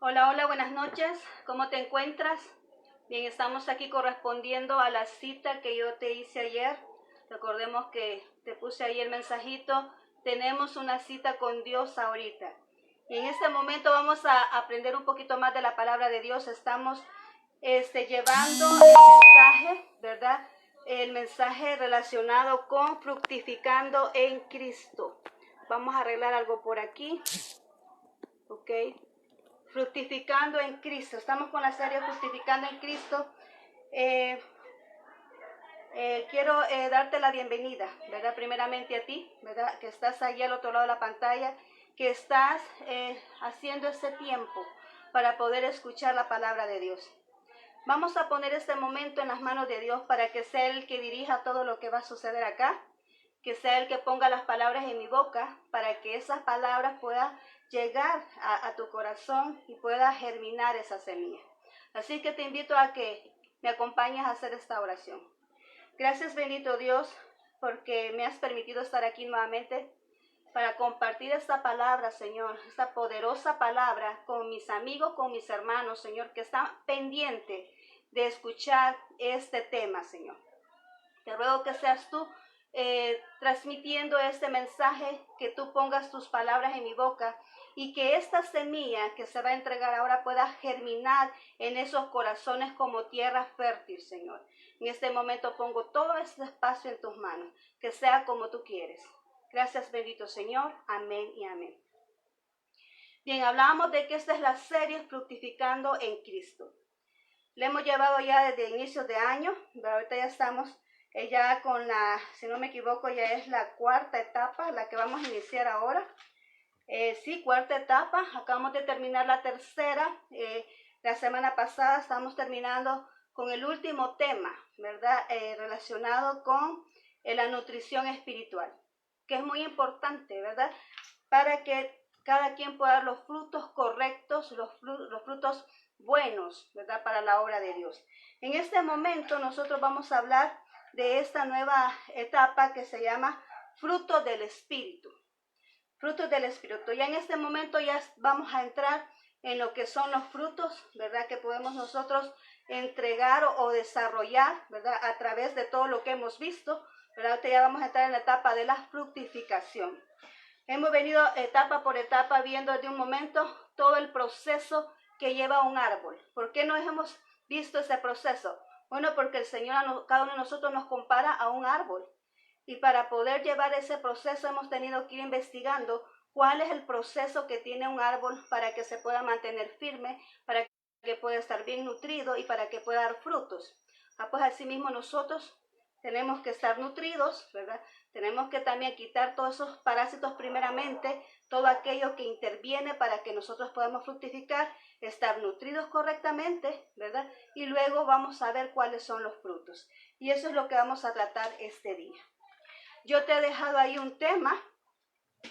Hola, hola, buenas noches. ¿Cómo te encuentras? Bien, estamos aquí correspondiendo a la cita que yo te hice ayer. Recordemos que te puse ahí el mensajito. Tenemos una cita con Dios ahorita. Y en este momento vamos a aprender un poquito más de la palabra de Dios. Estamos llevando el mensaje, ¿verdad? El mensaje relacionado con fructificando en Cristo. Vamos a arreglar algo por aquí. ¿Ok? Fructificando en Cristo. Estamos con la serie Fructificando en Cristo. Quiero darte la bienvenida, ¿verdad? Primeramente a ti, ¿verdad? Que estás ahí al otro lado de la pantalla, que estás haciendo ese tiempo para poder escuchar la palabra de Dios. Vamos a poner este momento en las manos de Dios para que sea Él que dirija todo lo que va a suceder acá, que sea Él que ponga las palabras en mi boca para que esas palabras puedan llegar a tu corazón y pueda germinar esa semilla. Así que te invito a que me acompañes a hacer esta oración. Gracias, bendito Dios, porque me has permitido estar aquí nuevamente para compartir esta palabra, Señor, esta poderosa palabra con mis amigos, con mis hermanos, Señor, que están pendientes de escuchar este tema, Señor. Te ruego que seas tú transmitiendo este mensaje, que tú pongas tus palabras en mi boca y que esta semilla que se va a entregar ahora pueda germinar en esos corazones como tierra fértil, Señor. En este momento pongo todo este espacio en tus manos, que sea como tú quieres. Gracias, bendito Señor. Amén y amén. Bien, hablábamos de que esta es la serie Fructificando en Cristo. Le hemos llevado ya desde inicios de año, pero ahorita ya estamos ya con si no me equivoco, ya es la cuarta etapa, la que vamos a iniciar ahora. Sí, cuarta etapa, acabamos de terminar la tercera. La semana pasada estamos terminando con el último tema, ¿verdad? Relacionado con la nutrición espiritual, que es muy importante, ¿verdad? Para que cada quien pueda dar los frutos correctos, los frutos buenos, ¿verdad? Para la obra de Dios. En este momento nosotros vamos a hablar de esta nueva etapa que se llama fruto del Espíritu. Frutos del Espíritu. Ya en este momento ya vamos a entrar en lo que son los frutos, ¿verdad? Que podemos nosotros entregar o desarrollar, ¿verdad? A través de todo lo que hemos visto, ¿verdad? Ahorita ya vamos a entrar en la etapa de la fructificación. Hemos venido etapa por etapa viendo de un momento todo el proceso que lleva un árbol. ¿Por qué no hemos visto ese proceso? Bueno, porque el Señor cada uno de nosotros nos compara a un árbol. Y para poder llevar ese proceso hemos tenido que ir investigando cuál es el proceso que tiene un árbol para que se pueda mantener firme, para que pueda estar bien nutrido y para que pueda dar frutos. Pues asimismo nosotros tenemos que estar nutridos, ¿verdad? Tenemos que también quitar todos esos parásitos primeramente, todo aquello que interviene para que nosotros podamos fructificar, estar nutridos correctamente, ¿verdad? Y luego vamos a ver cuáles son los frutos. Y eso es lo que vamos a tratar este día. Yo te he dejado ahí un tema,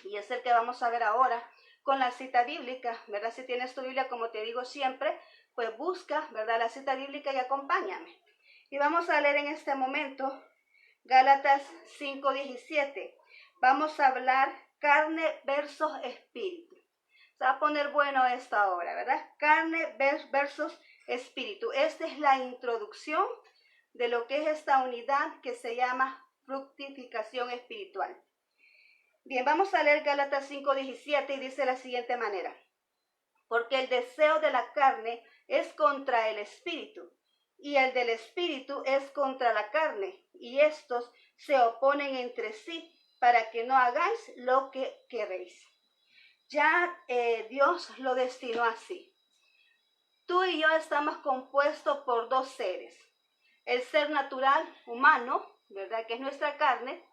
y es el que vamos a ver ahora, con la cita bíblica, ¿verdad? Si tienes tu Biblia, como te digo siempre, pues busca, ¿verdad? La cita bíblica y acompáñame. Y vamos a leer en este momento Gálatas 5:17. Vamos a hablar carne versus espíritu. Se va a poner bueno esto ahora, ¿verdad? Carne versus espíritu. Esta es la introducción de lo que es esta unidad que se llama fructificación espiritual. Bien, vamos a leer Gálatas 5:17 y dice de la siguiente manera. Porque el deseo de la carne es contra el espíritu, y el del espíritu es contra la carne, y estos se oponen entre sí para que no hagáis lo que queréis. Ya Dios lo destinó así. Tú y yo estamos compuestos por dos seres. El ser natural, humano, ¿verdad? Que es nuestra carne,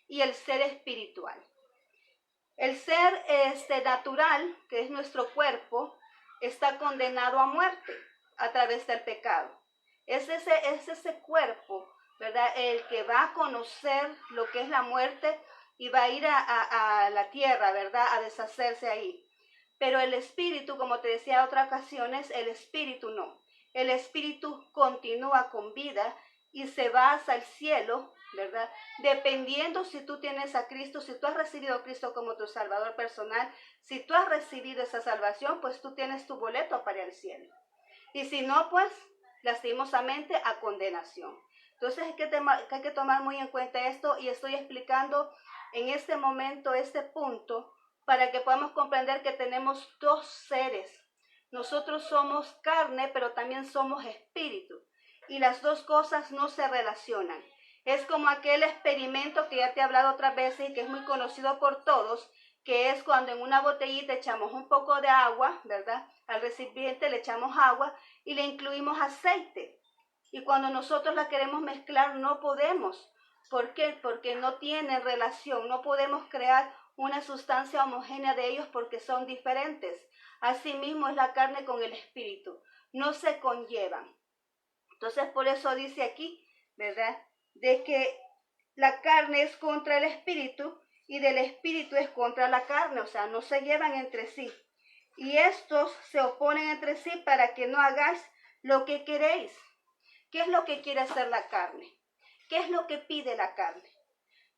y el ser espiritual. El ser natural, que es nuestro cuerpo, está condenado a muerte a través del pecado. Es ese cuerpo, ¿verdad? El que va a conocer lo que es la muerte y va a ir a la tierra, ¿verdad? A deshacerse ahí. Pero el espíritu, como te decía en otras ocasiones, el espíritu no. El espíritu continúa con vida y se va hacia el cielo ¿verdad? Dependiendo si tú tienes a Cristo, si tú has recibido a Cristo como tu Salvador personal, si tú has recibido esa salvación, pues tú tienes tu boleto para el cielo. Y si no, pues, lastimosamente, a condenación. Entonces hay que tomar muy en cuenta esto y estoy explicando en este momento este punto para que podamos comprender que tenemos dos seres. Nosotros somos carne, pero también somos espíritu. Y las dos cosas no se relacionan. Es como aquel experimento que ya te he hablado otras veces y que es muy conocido por todos, que es cuando en una botellita echamos un poco de agua, ¿verdad? Al recipiente le echamos agua y le incluimos aceite. Y cuando nosotros la queremos mezclar no podemos. ¿Por qué? Porque no tienen relación, no podemos crear una sustancia homogénea de ellos porque son diferentes. Asimismo es la carne con el espíritu, no se conllevan. Entonces por eso dice aquí, ¿verdad? De que la carne es contra el espíritu y del espíritu es contra la carne, o sea, no se llevan entre sí. Y estos se oponen entre sí para que no hagáis lo que queréis. ¿Qué es lo que quiere hacer la carne? ¿Qué es lo que pide la carne?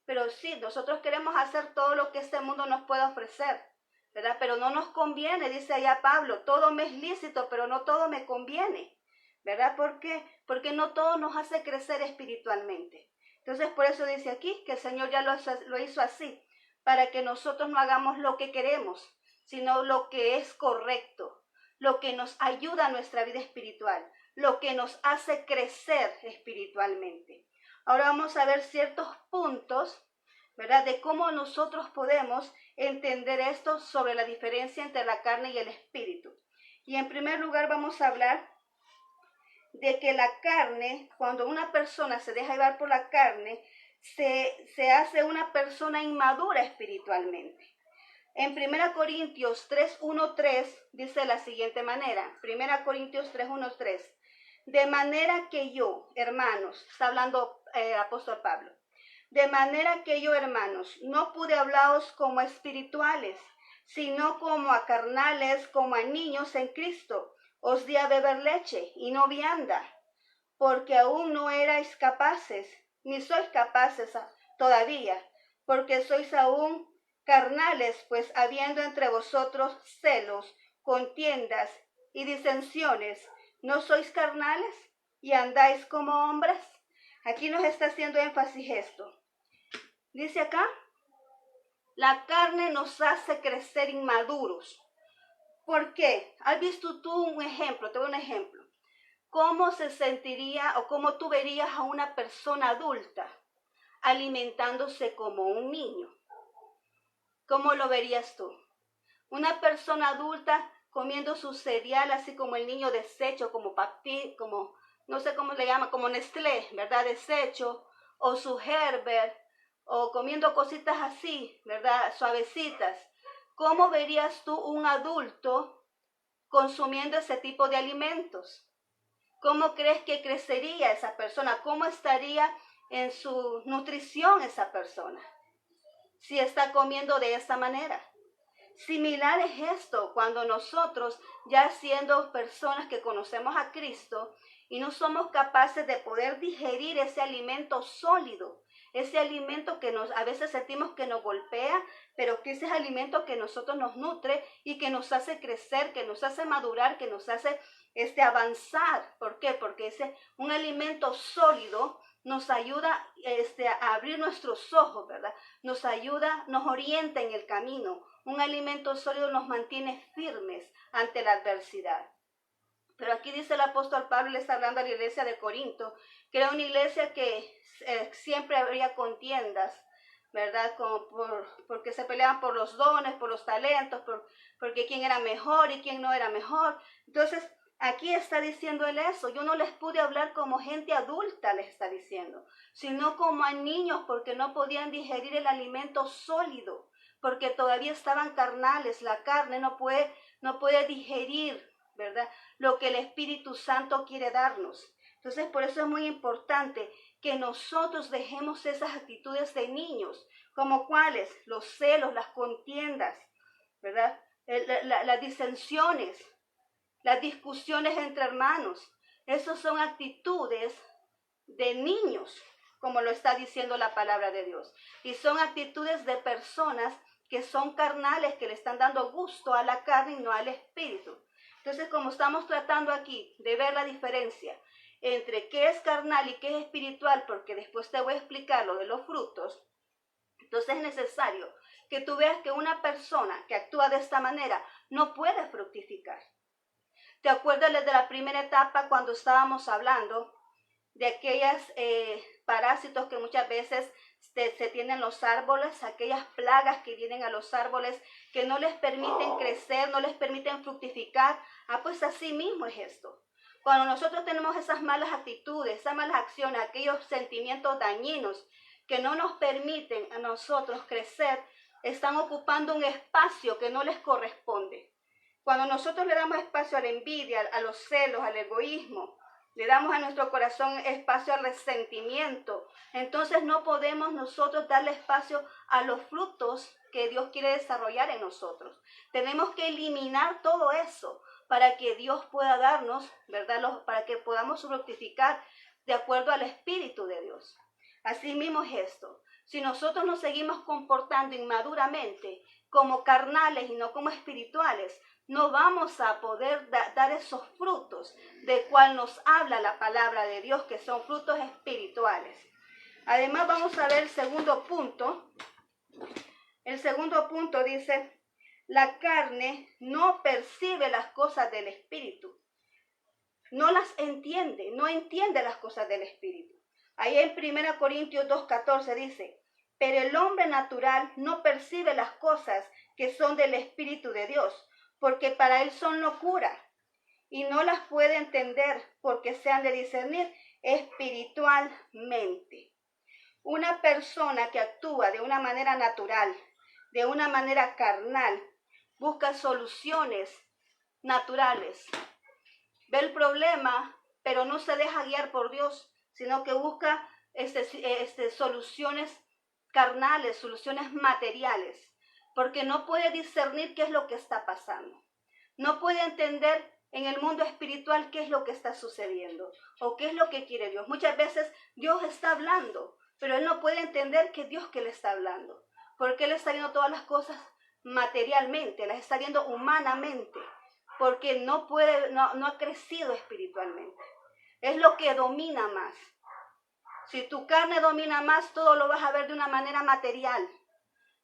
Pero sí, nosotros queremos hacer todo lo que este mundo nos puede ofrecer, ¿verdad? Pero no nos conviene, dice allá Pablo, todo me es lícito, pero no todo me conviene, ¿verdad? ¿Por qué? Porque no todo nos hace crecer espiritualmente. Entonces, por eso dice aquí que el Señor ya lo hizo así, para que nosotros no hagamos lo que queremos, sino lo que es correcto, lo que nos ayuda a nuestra vida espiritual, lo que nos hace crecer espiritualmente. Ahora vamos a ver ciertos puntos, ¿verdad? De cómo nosotros podemos entender esto sobre la diferencia entre la carne y el espíritu. Y en primer lugar vamos a hablar de que la carne, cuando una persona se deja llevar por la carne, se hace una persona inmadura espiritualmente. En 1 Corintios 3:1-3 dice de la siguiente manera, 1 Corintios 3:1-3, de manera que yo, hermanos, está hablando apóstol Pablo, de manera que yo, hermanos, no pude hablaros como a espirituales, sino como a carnales, como a niños en Cristo. Os di a beber leche y no vianda, porque aún no erais capaces, ni sois capaces todavía, porque sois aún carnales, pues habiendo entre vosotros celos, contiendas y disensiones, ¿no sois carnales y andáis como hombres? Aquí nos está haciendo énfasis esto. Dice acá, la carne nos hace crecer inmaduros. ¿Por qué? ¿Has visto tú un ejemplo? Te doy un ejemplo. ¿Cómo se sentiría o cómo tú verías a una persona adulta alimentándose como un niño? ¿Cómo lo verías tú? Una persona adulta comiendo su cereal así como el niño desecho, como papi, como no sé cómo le llama, como Nestlé, ¿verdad? Desecho, o su Herbert, o comiendo cositas así, ¿verdad? Suavecitas. ¿Cómo verías tú un adulto consumiendo ese tipo de alimentos? ¿Cómo crees que crecería esa persona? ¿Cómo estaría en su nutrición esa persona? Si está comiendo de esa manera. Similar es esto cuando nosotros, ya siendo personas que conocemos a Cristo y no somos capaces de poder digerir ese alimento sólido, ese alimento que a veces sentimos que nos golpea, pero que ese es alimento que nosotros nos nutre y que nos hace crecer, que nos hace madurar, que nos hace avanzar. ¿Por qué? Porque un alimento sólido nos ayuda a abrir nuestros ojos, ¿verdad? Nos ayuda, nos orienta en el camino. Un alimento sólido nos mantiene firmes ante la adversidad. Pero aquí dice el apóstol Pablo, le está hablando a la iglesia de Corinto, que era una iglesia que siempre habría contiendas, ¿verdad? Porque se peleaban por los dones, por los talentos, porque quién era mejor y quién no era mejor. Entonces, aquí está diciendo él eso. Yo no les pude hablar como gente adulta, les está diciendo, sino como a niños, porque no podían digerir el alimento sólido, porque todavía estaban carnales. La carne no puede digerir, ¿verdad?, lo que el Espíritu Santo quiere darnos. Entonces, por eso es muy importante que nosotros dejemos esas actitudes de niños, como cuáles, los celos, las contiendas, ¿verdad?, las disensiones, las discusiones entre hermanos. Esas son actitudes de niños. como lo está diciendo la palabra de Dios. Y son actitudes de personas que son carnales, que le están dando gusto a la carne y no al espíritu. Entonces, como estamos tratando aquí de ver la diferencia entre qué es carnal y qué es espiritual, porque después te voy a explicar lo de los frutos, entonces es necesario que tú veas que una persona que actúa de esta manera no puede fructificar. ¿Te acuerdas desde la primera etapa cuando estábamos hablando de aquellos parásitos que muchas veces se tienen en los árboles, aquellas plagas que vienen a los árboles que no les permiten crecer, no les permiten fructificar? Pues así mismo es esto. Cuando nosotros tenemos esas malas actitudes, esas malas acciones, aquellos sentimientos dañinos que no nos permiten a nosotros crecer, están ocupando un espacio que no les corresponde. Cuando nosotros le damos espacio a la envidia, a los celos, al egoísmo, le damos a nuestro corazón espacio al resentimiento, entonces no podemos nosotros darle espacio a los frutos que Dios quiere desarrollar en nosotros. Tenemos que eliminar todo eso para que Dios pueda darnos, ¿verdad? Para que podamos fructificar de acuerdo al Espíritu de Dios. Así mismo es esto. Si nosotros nos seguimos comportando inmaduramente como carnales y no como espirituales, no vamos a poder dar esos frutos de cual nos habla la palabra de Dios, que son frutos espirituales. Además, vamos a ver el segundo punto. El segundo punto dice: la carne no percibe las cosas del espíritu. No las entiende, no entiende las cosas del espíritu. Ahí en 1 Corintios 2:14 dice: pero el hombre natural no percibe las cosas que son del Espíritu de Dios, porque para él son locura, y no las puede entender porque se han de discernir espiritualmente. Una persona que actúa de una manera natural, de una manera carnal, busca soluciones naturales. Ve el problema, pero no se deja guiar por Dios, sino que busca soluciones carnales, soluciones materiales, porque no puede discernir qué es lo que está pasando. No puede entender en el mundo espiritual qué es lo que está sucediendo o qué es lo que quiere Dios. Muchas veces Dios está hablando, pero él no puede entender que Dios que le está hablando, porque él está viendo todas las cosas materialmente, las está viendo humanamente, porque no ha crecido espiritualmente. Es lo que domina más. Si tu carne domina más, todo lo vas a ver de una manera material.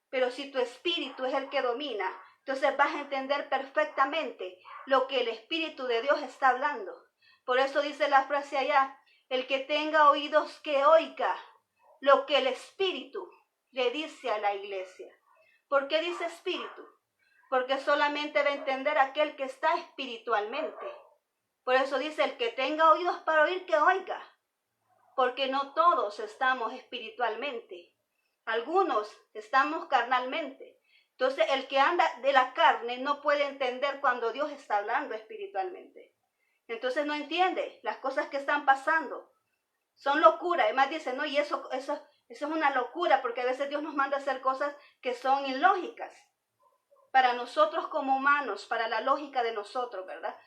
Pero si tu espíritu es el que domina, entonces vas a entender perfectamente lo que el Espíritu de Dios está hablando. Por eso dice la frase allá: el que tenga oídos que oiga lo que el Espíritu le dice a la iglesia. ¿Por qué dice espíritu? Porque solamente va a entender aquel que está espiritualmente. Por eso dice: el que tenga oídos para oír, que oiga. Porque no todos estamos espiritualmente. Algunos estamos carnalmente. Entonces, el que anda de la carne no puede entender cuando Dios está hablando espiritualmente. Entonces no entiende las cosas que están pasando. Son locura. Además dice, no, y eso es una locura, porque a veces Dios nos manda a hacer cosas que son ilógicas. Para nosotros como humanos, para la lógica de nosotros, ¿verdad?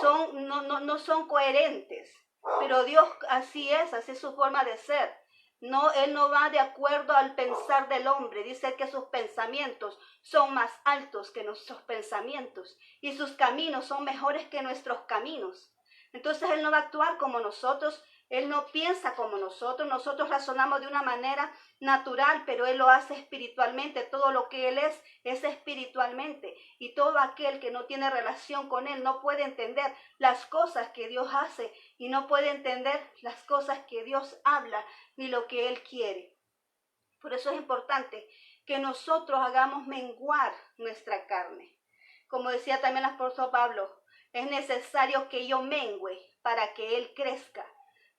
No son coherentes. Pero Dios así es su forma de ser. No, él no va de acuerdo al pensar del hombre. Dice que sus pensamientos son más altos que nuestros pensamientos y sus caminos son mejores que nuestros caminos. Entonces él no va a actuar como nosotros, él no piensa como nosotros. Nosotros razonamos de una manera natural, pero él lo hace espiritualmente. Todo lo que él es espiritualmente. Y todo aquel que no tiene relación con él no puede entender las cosas que Dios hace y no puede entender las cosas que Dios habla ni lo que él quiere. Por eso es importante que nosotros hagamos menguar nuestra carne. Como decía también el apóstol Pablo, es necesario que yo mengüe para que él crezca,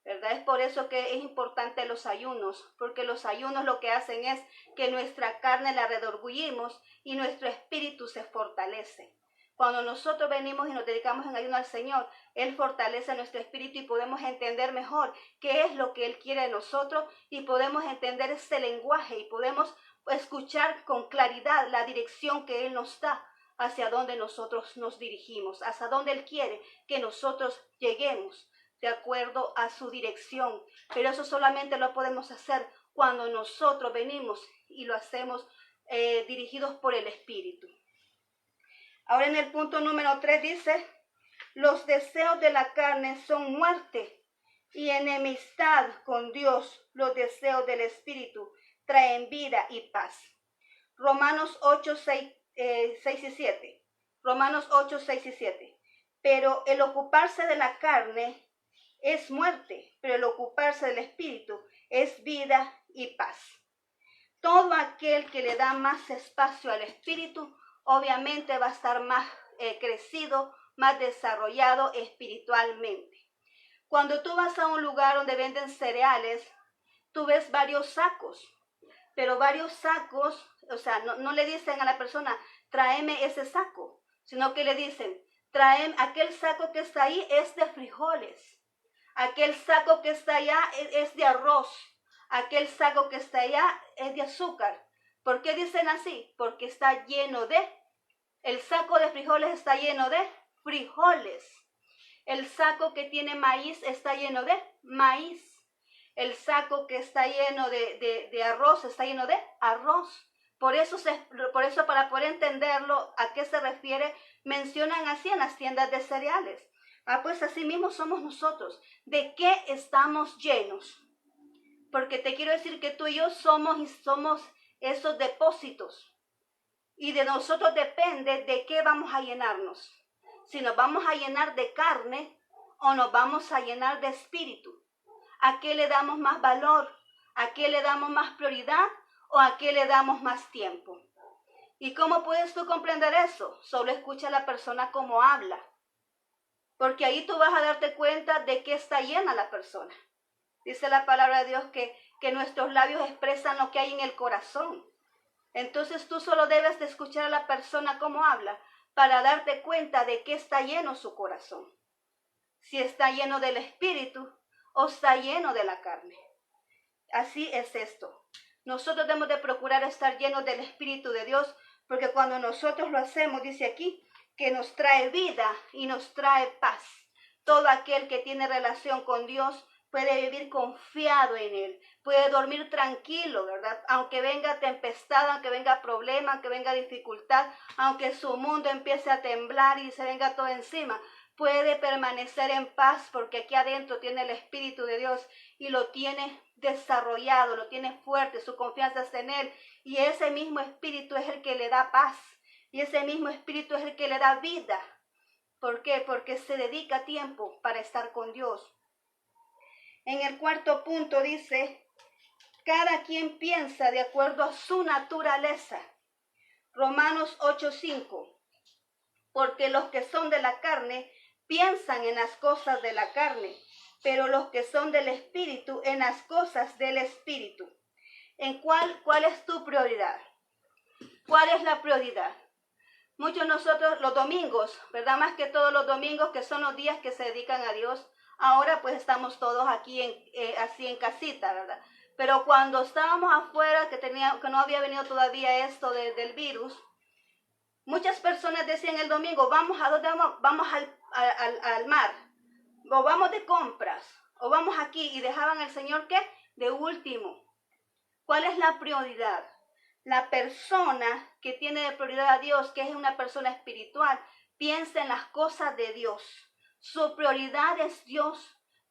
¿verdad? Es por eso que es importante los ayunos, porque los ayunos lo que hacen es que nuestra carne la redorgullimos y nuestro espíritu se fortalece. Cuando nosotros venimos y nos dedicamos en ayuno al Señor, Él fortalece nuestro espíritu y podemos entender mejor qué es lo que Él quiere de nosotros y podemos entender ese lenguaje y podemos escuchar con claridad la dirección que Él nos da, hacia dónde nosotros nos dirigimos, hacia dónde Él quiere que nosotros lleguemos. de acuerdo a su dirección. Pero eso solamente lo podemos hacer cuando nosotros venimos y lo hacemos dirigidos por el Espíritu. Ahora en el punto número 3 dice, los deseos de la carne son muerte y enemistad con Dios. Los deseos del Espíritu traen vida y paz. Romanos 8, 6 y 7. Romanos 8, 6 y 7. Pero el ocuparse de la carne es muerte, pero el ocuparse del Espíritu es vida y paz. Todo aquel que le da más espacio al Espíritu, obviamente va a estar más crecido, más desarrollado espiritualmente. Cuando tú vas a un lugar donde venden cereales, tú ves varios sacos, pero varios sacos, o sea, no le dicen a la persona, tráeme ese saco, sino que le dicen, tráeme aquel saco que está ahí es de frijoles, aquel saco que está allá es de arroz, aquel saco que está allá es de azúcar. ¿Por qué dicen así? Porque está lleno el saco de frijoles está lleno de frijoles. El saco que tiene maíz está lleno de maíz. El saco que está lleno de arroz está lleno de arroz. Por eso, para poder entenderlo, a qué se refiere, mencionan así en las tiendas de cereales. Pues así mismo somos nosotros. ¿De qué estamos llenos? Porque te quiero decir que tú y yo somos esos depósitos. Y de nosotros depende de qué vamos a llenarnos. Si nos vamos a llenar de carne o nos vamos a llenar de espíritu. ¿A qué le damos más valor? ¿A qué le damos más prioridad? ¿O a qué le damos más tiempo? ¿Y cómo puedes tú comprender eso? Solo escucha a la persona cómo habla. Porque ahí tú vas a darte cuenta de qué está llena la persona. Dice la palabra de Dios que nuestros labios expresan lo que hay en el corazón. Entonces tú solo debes de escuchar a la persona cómo habla para darte cuenta de qué está lleno su corazón. Si está lleno del Espíritu o está lleno de la carne. Así es esto. Nosotros debemos de procurar estar llenos del Espíritu de Dios, porque cuando nosotros lo hacemos, dice aquí, que nos trae vida y nos trae paz. Todo aquel que tiene relación con Dios puede vivir confiado en Él, puede dormir tranquilo, ¿verdad? Aunque venga tempestad, aunque venga problema, aunque venga dificultad, aunque su mundo empiece a temblar y se venga todo encima, puede permanecer en paz porque aquí adentro tiene el Espíritu de Dios y lo tiene desarrollado, lo tiene fuerte, su confianza está en Él y ese mismo Espíritu es el que le da paz y ese mismo Espíritu es el que le da vida. ¿Por qué? Porque se dedica tiempo para estar con Dios. En el cuarto punto dice, cada quien piensa de acuerdo a su naturaleza. Romanos 8:5. Porque los que son de la carne piensan en las cosas de la carne, pero los que son del Espíritu en las cosas del Espíritu. ¿En cuál es tu prioridad? ¿Cuál es la prioridad? Muchos nosotros los domingos, ¿verdad? Más que todos los domingos, que son los días que se dedican a Dios. Ahora pues estamos todos aquí así en casita, ¿verdad? Pero cuando estábamos afuera, que no había venido todavía esto del virus, muchas personas decían el domingo, ¿vamos a dónde vamos? Vamos al mar, o vamos de compras, o vamos aquí, y dejaban al Señor, ¿qué? De último. ¿Cuál es la prioridad? La persona que tiene de prioridad a Dios, que es una persona espiritual, piensa en las cosas de Dios. Su prioridad es Dios.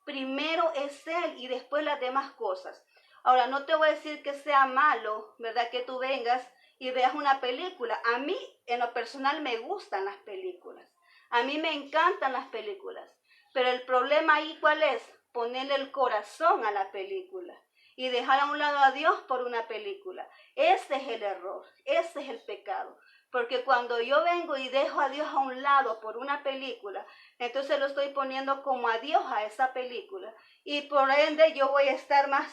Primero es Él y después las demás cosas. Ahora, no te voy a decir que sea malo, ¿verdad? Que tú vengas y veas una película. A mí, en lo personal, me gustan las películas. A mí me encantan las películas. Pero el problema ahí, ¿cuál es? Ponerle el corazón a la película y dejar a un lado a Dios por una película. Ese es el error, ese es el pecado. Porque cuando yo vengo y dejo a Dios a un lado por una película, entonces lo estoy poniendo como a Dios a esa película. Y por ende yo voy a estar más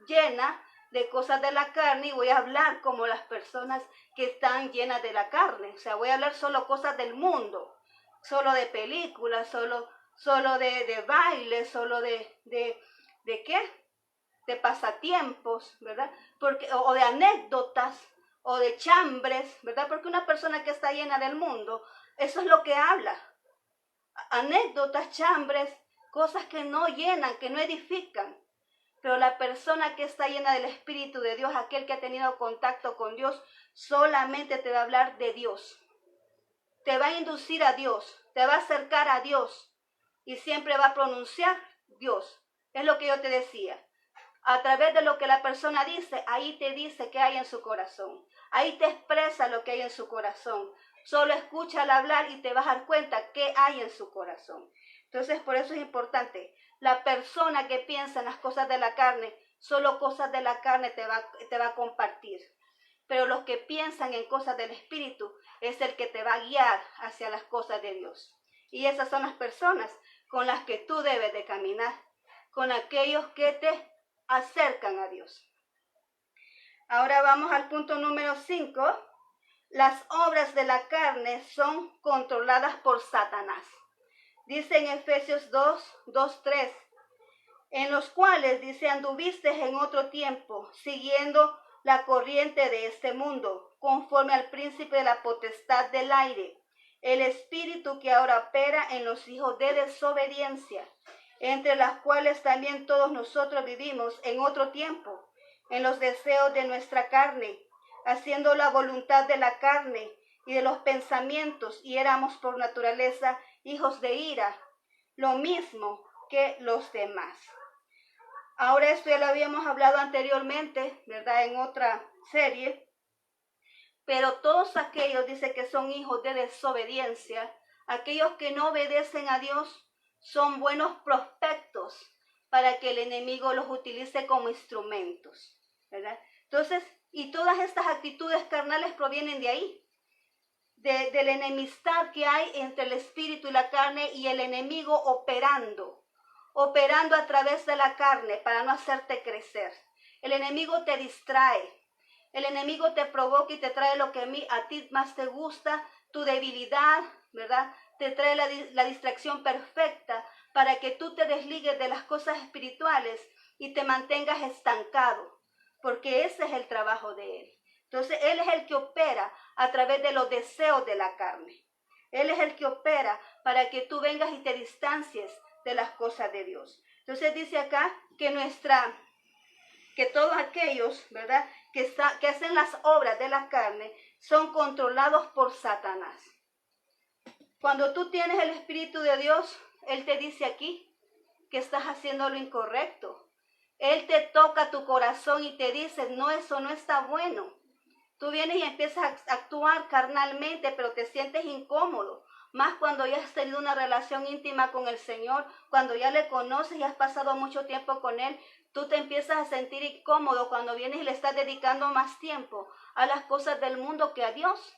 llena de cosas de la carne y voy a hablar como las personas que están llenas de la carne. O sea, voy a hablar solo cosas del mundo, solo de películas, solo de baile, solo ¿de qué? De pasatiempos, ¿verdad? O de anécdotas, o de chambres, ¿verdad? Porque una persona que está llena del mundo, eso es lo que habla. Anécdotas, chambres, cosas que no llenan, que no edifican. Pero la persona que está llena del Espíritu de Dios, aquel que ha tenido contacto con Dios, solamente te va a hablar de Dios. Te va a inducir a Dios, te va a acercar a Dios y siempre va a pronunciar Dios. Es lo que yo te decía. A través de lo que la persona dice, ahí te dice qué hay en su corazón. Ahí te expresa lo que hay en su corazón. Solo escucha al hablar y te vas a dar cuenta qué hay en su corazón. Entonces, por eso es importante. La persona que piensa en las cosas de la carne, solo cosas de la carne te va a compartir. Pero los que piensan en cosas del Espíritu es el que te va a guiar hacia las cosas de Dios. Y esas son las personas con las que tú debes de caminar, con aquellos que te acercan a Dios. Ahora vamos al punto número 5. Las obras de la carne son controladas por Satanás. Dice en Efesios 2:3, en los cuales, dice, anduviste en otro tiempo, siguiendo la corriente de este mundo, conforme al príncipe de la potestad del aire, el espíritu que ahora opera en los hijos de desobediencia, entre las cuales también todos nosotros vivimos en otro tiempo, en los deseos de nuestra carne, haciendo la voluntad de la carne y de los pensamientos, y éramos por naturaleza hijos de ira, lo mismo que los demás. Ahora esto ya lo habíamos hablado anteriormente, ¿verdad? En otra serie. Pero todos aquellos, dice, que son hijos de desobediencia, aquellos que no obedecen a Dios, son buenos prospectos para que el enemigo los utilice como instrumentos, ¿verdad? Entonces, y todas estas actitudes carnales provienen de ahí, de la enemistad que hay entre el espíritu y la carne, y el enemigo operando a través de la carne para no hacerte crecer. El enemigo te distrae, el enemigo te provoca y te trae lo que a ti más te gusta, tu debilidad, ¿verdad? Te trae la distracción perfecta para que tú te desligues de las cosas espirituales y te mantengas estancado, porque ese es el trabajo de él. Entonces, él es el que opera a través de los deseos de la carne. Él es el que opera para que tú vengas y te distancies de las cosas de Dios. Entonces dice acá que todos aquellos, ¿verdad?, que hacen las obras de la carne son controlados por Satanás. Cuando tú tienes el Espíritu de Dios, Él te dice aquí que estás haciendo lo incorrecto. Él te toca tu corazón y te dice, no, eso no está bueno. Tú vienes y empiezas a actuar carnalmente, pero te sientes incómodo. Más cuando ya has tenido una relación íntima con el Señor, cuando ya le conoces y has pasado mucho tiempo con Él, tú te empiezas a sentir incómodo cuando vienes y le estás dedicando más tiempo a las cosas del mundo que a Dios.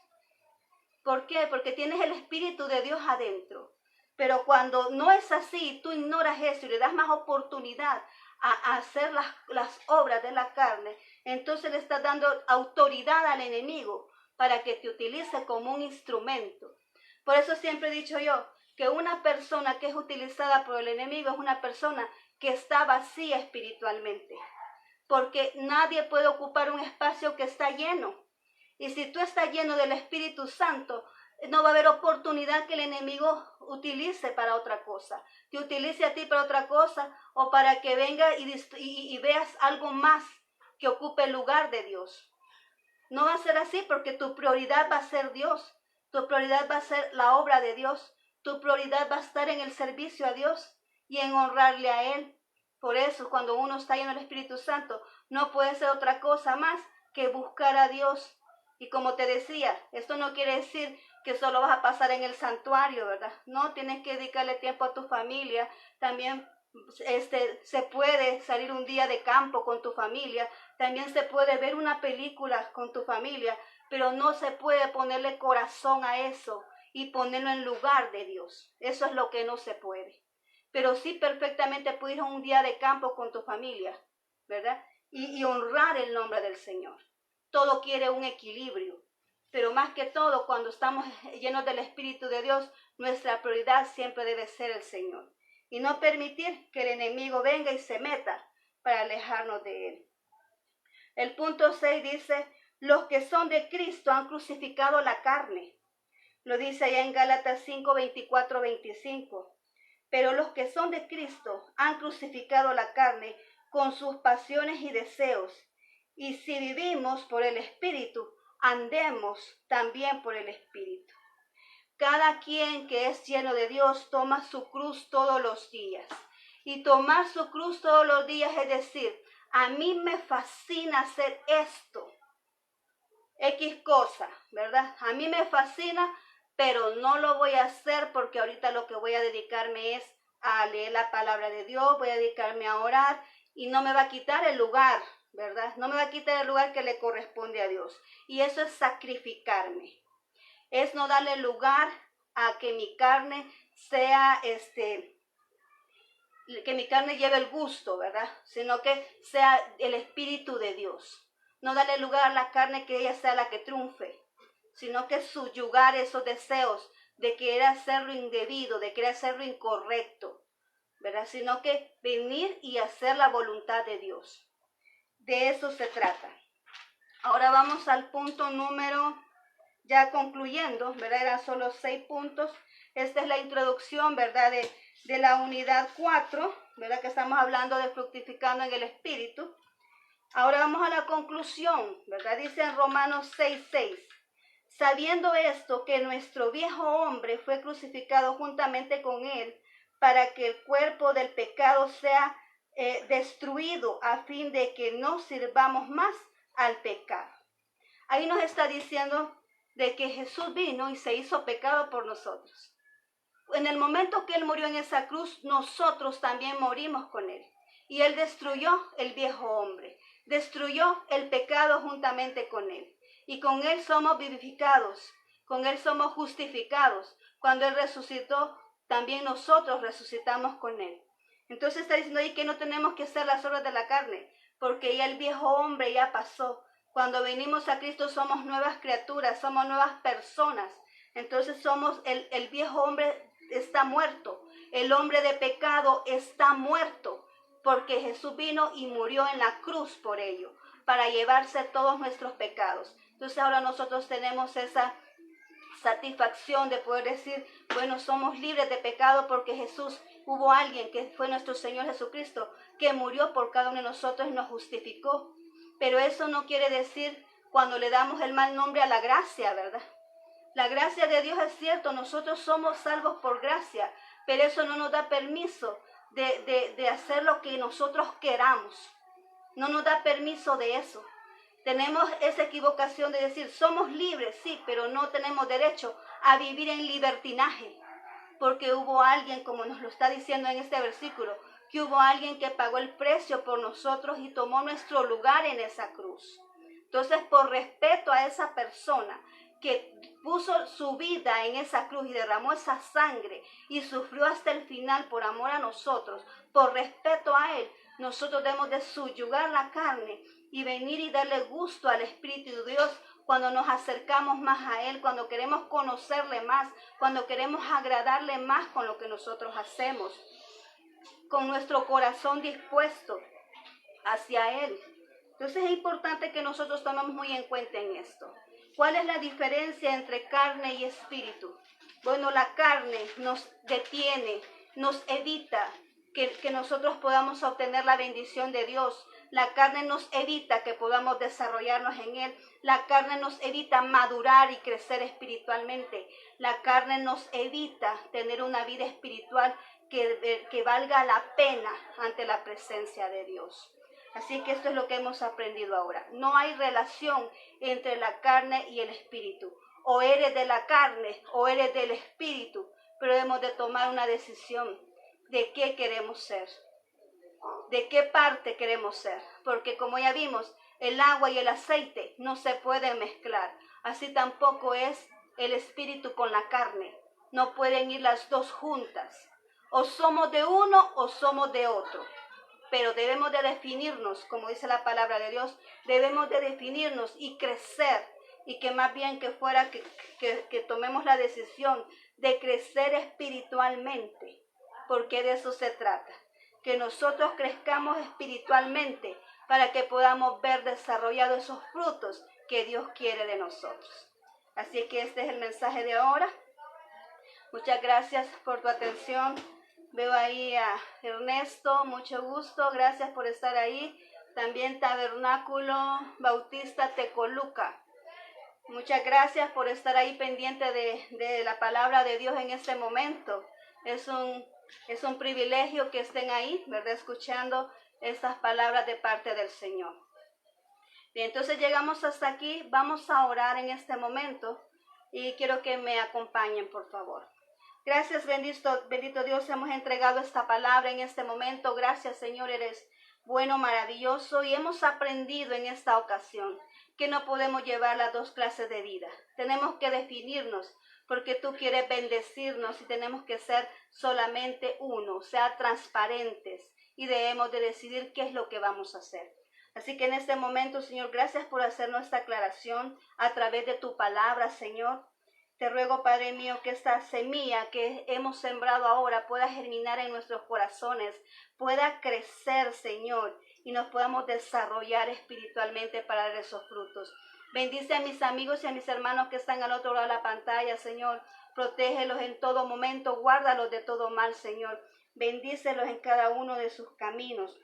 ¿Por qué? Porque tienes el Espíritu de Dios adentro. Pero cuando no es así, tú ignoras eso y le das más oportunidad a hacer las obras de la carne, entonces le estás dando autoridad al enemigo para que te utilice como un instrumento. Por eso siempre he dicho yo que una persona que es utilizada por el enemigo es una persona que está vacía espiritualmente, porque nadie puede ocupar un espacio que está lleno. Y si tú estás lleno del Espíritu Santo, no va a haber oportunidad que el enemigo utilice para otra cosa, que utilice a ti para otra cosa, o para que venga y veas algo más que ocupe el lugar de Dios. No va a ser así, porque tu prioridad va a ser Dios, tu prioridad va a ser la obra de Dios, tu prioridad va a estar en el servicio a Dios y en honrarle a Él. Por eso, cuando uno está lleno del Espíritu Santo, no puede ser otra cosa más que buscar a Dios. Y como te decía, esto no quiere decir que solo vas a pasar en el santuario, ¿verdad? No, tienes que dedicarle tiempo a tu familia. También se puede salir un día de campo con tu familia. También se puede ver una película con tu familia, pero no se puede ponerle corazón a eso y ponerlo en lugar de Dios. Eso es lo que no se puede. Pero sí perfectamente puedes ir a un día de campo con tu familia, ¿verdad? Y honrar el nombre del Señor. Todo quiere un equilibrio, pero más que todo, cuando estamos llenos del Espíritu de Dios, nuestra prioridad siempre debe ser el Señor. Y no permitir que el enemigo venga y se meta para alejarnos de Él. El punto 6 dice, los que son de Cristo han crucificado la carne. Lo dice allá en Gálatas 5, 24, 25. Pero los que son de Cristo han crucificado la carne con sus pasiones y deseos. Y si vivimos por el Espíritu, andemos también por el Espíritu. Cada quien que es lleno de Dios toma su cruz todos los días. Y tomar su cruz todos los días es decir, a mí me fascina hacer esto, X cosa, ¿verdad? A mí me fascina, pero no lo voy a hacer porque ahorita lo que voy a dedicarme es a leer la palabra de Dios, voy a dedicarme a orar y no me va a quitar el lugar, ¿verdad? No me va a quitar el lugar que le corresponde a Dios. Y eso es sacrificarme. Es no darle lugar a que mi carne sea, que mi carne lleve el gusto, ¿verdad? Sino que sea el Espíritu de Dios. No darle lugar a la carne que ella sea la que triunfe, sino que subyugar esos deseos de querer hacer lo indebido, de querer hacer lo incorrecto, ¿verdad? Sino que venir y hacer la voluntad de Dios. De eso se trata. Ahora vamos al punto número, ya concluyendo, ¿verdad? Eran solo 6 puntos. Esta es la introducción, ¿verdad? De la unidad 4, ¿verdad? Que estamos hablando de fructificando en el Espíritu. Ahora vamos a la conclusión, ¿verdad? Dice en Romanos 6:6. Sabiendo esto, que nuestro viejo hombre fue crucificado juntamente con él, para que el cuerpo del pecado sea destruido, a fin de que no sirvamos más al pecado. Ahí nos está diciendo de que Jesús vino y se hizo pecado por nosotros. En el momento que Él murió en esa cruz, nosotros también morimos con Él. Y Él destruyó el viejo hombre, destruyó el pecado juntamente con Él. Y con Él somos vivificados, con Él somos justificados. Cuando Él resucitó, también nosotros resucitamos con Él. Entonces está diciendo ahí que no tenemos que hacer las obras de la carne, porque ya el viejo hombre ya pasó. Cuando venimos a Cristo somos nuevas criaturas, somos nuevas personas. Entonces somos el viejo hombre está muerto, el hombre de pecado está muerto, porque Jesús vino y murió en la cruz por ello, para llevarse todos nuestros pecados. Entonces ahora nosotros tenemos esa satisfacción de poder decir, bueno, somos libres de pecado porque Jesús, hubo alguien que fue nuestro Señor Jesucristo, que murió por cada uno de nosotros y nos justificó. Pero eso no quiere decir cuando le damos el mal nombre a la gracia, ¿verdad? La gracia de Dios es cierto, nosotros somos salvos por gracia, pero eso no nos da permiso de hacer lo que nosotros queramos. No nos da permiso de eso. Tenemos esa equivocación de decir, somos libres, sí, pero no tenemos derecho a vivir en libertinaje. Porque hubo alguien, como nos lo está diciendo en este versículo, que hubo alguien que pagó el precio por nosotros y tomó nuestro lugar en esa cruz. Entonces, por respeto a esa persona que puso su vida en esa cruz y derramó esa sangre y sufrió hasta el final por amor a nosotros, por respeto a Él, nosotros debemos de subyugar la carne y venir y darle gusto al Espíritu de Dios cuando nos acercamos más a Él, cuando queremos conocerle más, cuando queremos agradarle más con lo que nosotros hacemos, con nuestro corazón dispuesto hacia Él. Entonces es importante que nosotros tomemos muy en cuenta en esto. ¿Cuál es la diferencia entre carne y espíritu? Bueno, la carne nos detiene, nos evita que nosotros podamos obtener la bendición de Dios. La carne nos evita que podamos desarrollarnos en Él. La carne nos evita madurar y crecer espiritualmente. La carne nos evita tener una vida espiritual que valga la pena ante la presencia de Dios. Así que esto es lo que hemos aprendido ahora. No hay relación entre la carne y el espíritu. O eres de la carne o eres del espíritu, pero debemos de tomar una decisión de qué queremos ser, de qué parte queremos ser. Porque como ya vimos, el agua y el aceite no se pueden mezclar. Así tampoco es el espíritu con la carne. No pueden ir las dos juntas. O somos de uno o somos de otro. Pero debemos de definirnos, como dice la palabra de Dios, debemos de definirnos y crecer, y que más bien que fuera que tomemos la decisión de crecer espiritualmente, porque de eso se trata, que nosotros crezcamos espiritualmente para que podamos ver desarrollados esos frutos que Dios quiere de nosotros. Así que este es el mensaje de ahora. Muchas gracias por tu atención. Veo ahí a Ernesto, mucho gusto, gracias por estar ahí. También Tabernáculo Bautista Tecoluca. Muchas gracias por estar ahí pendiente de la palabra de Dios en este momento. Es un privilegio que estén ahí, ¿verdad? Escuchando estas palabras de parte del Señor. Bien, entonces llegamos hasta aquí. Vamos a orar en este momento y quiero que me acompañen, por favor. Gracias, bendito Dios, hemos entregado esta palabra en este momento. Gracias, Señor, eres bueno, maravilloso, y hemos aprendido en esta ocasión que no podemos llevar las dos clases de vida. Tenemos que definirnos porque tú quieres bendecirnos y tenemos que ser solamente uno, o sea, transparentes, y debemos de decidir qué es lo que vamos a hacer. Así que en este momento, Señor, gracias por hacernos esta aclaración a través de tu palabra, Señor. Te ruego, Padre mío, que esta semilla que hemos sembrado ahora pueda germinar en nuestros corazones, pueda crecer, Señor, y nos podamos desarrollar espiritualmente para dar esos frutos. Bendice a mis amigos y a mis hermanos que están al otro lado de la pantalla, Señor. Protégelos en todo momento, guárdalos de todo mal, Señor. Bendícelos en cada uno de sus caminos.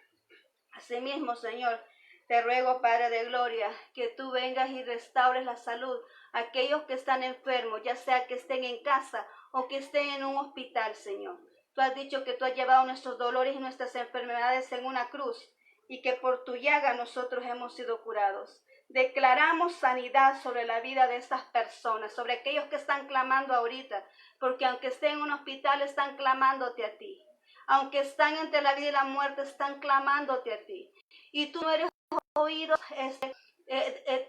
Asimismo, Señor, te ruego, Padre de gloria, que tú vengas y restaures la salud a aquellos que están enfermos, ya sea que estén en casa o que estén en un hospital, Señor. Tú has dicho que tú has llevado nuestros dolores y nuestras enfermedades en una cruz y que por tu llaga nosotros hemos sido curados. Declaramos sanidad sobre la vida de estas personas, sobre aquellos que están clamando ahorita, porque aunque estén en un hospital, están clamándote a ti. Aunque están entre la vida y la muerte, están clamándote a ti. Y tú no eres oído,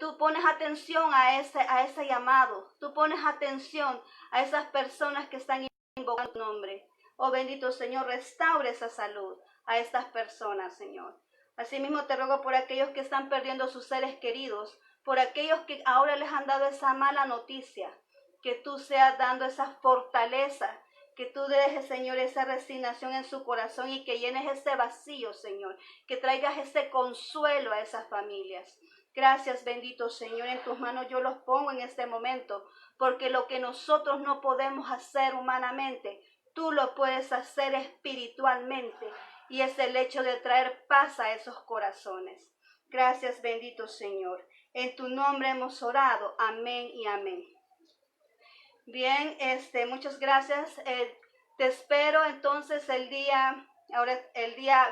tú pones atención a ese llamado, tú pones atención a esas personas que están invocando tu nombre. Oh bendito Señor, restaure esa salud a estas personas, Señor. Asimismo te ruego por aquellos que están perdiendo sus seres queridos, por aquellos que ahora les han dado esa mala noticia, que tú seas dando esa fortaleza, que tú dejes, Señor, esa resignación en su corazón y que llenes ese vacío, Señor, que traigas ese consuelo a esas familias. Gracias, bendito Señor, en tus manos yo los pongo en este momento, porque lo que nosotros no podemos hacer humanamente, tú lo puedes hacer espiritualmente, y es el hecho de traer paz a esos corazones. Gracias, bendito Señor. En tu nombre hemos orado. Amén y amén. Bien, muchas gracias. Te espero entonces el día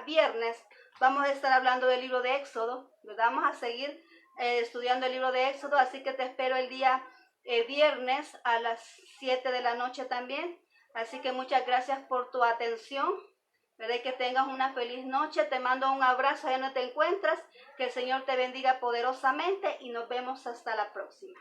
viernes. Vamos a estar hablando del libro de Éxodo, ¿verdad? Vamos a seguir estudiando el libro de Éxodo, así que te espero el día viernes a las 7 de la noche también. Así que muchas gracias por tu atención, ¿verdad? Que tengas una feliz noche. Te mando un abrazo allá donde te encuentras. Que el Señor te bendiga poderosamente y nos vemos hasta la próxima.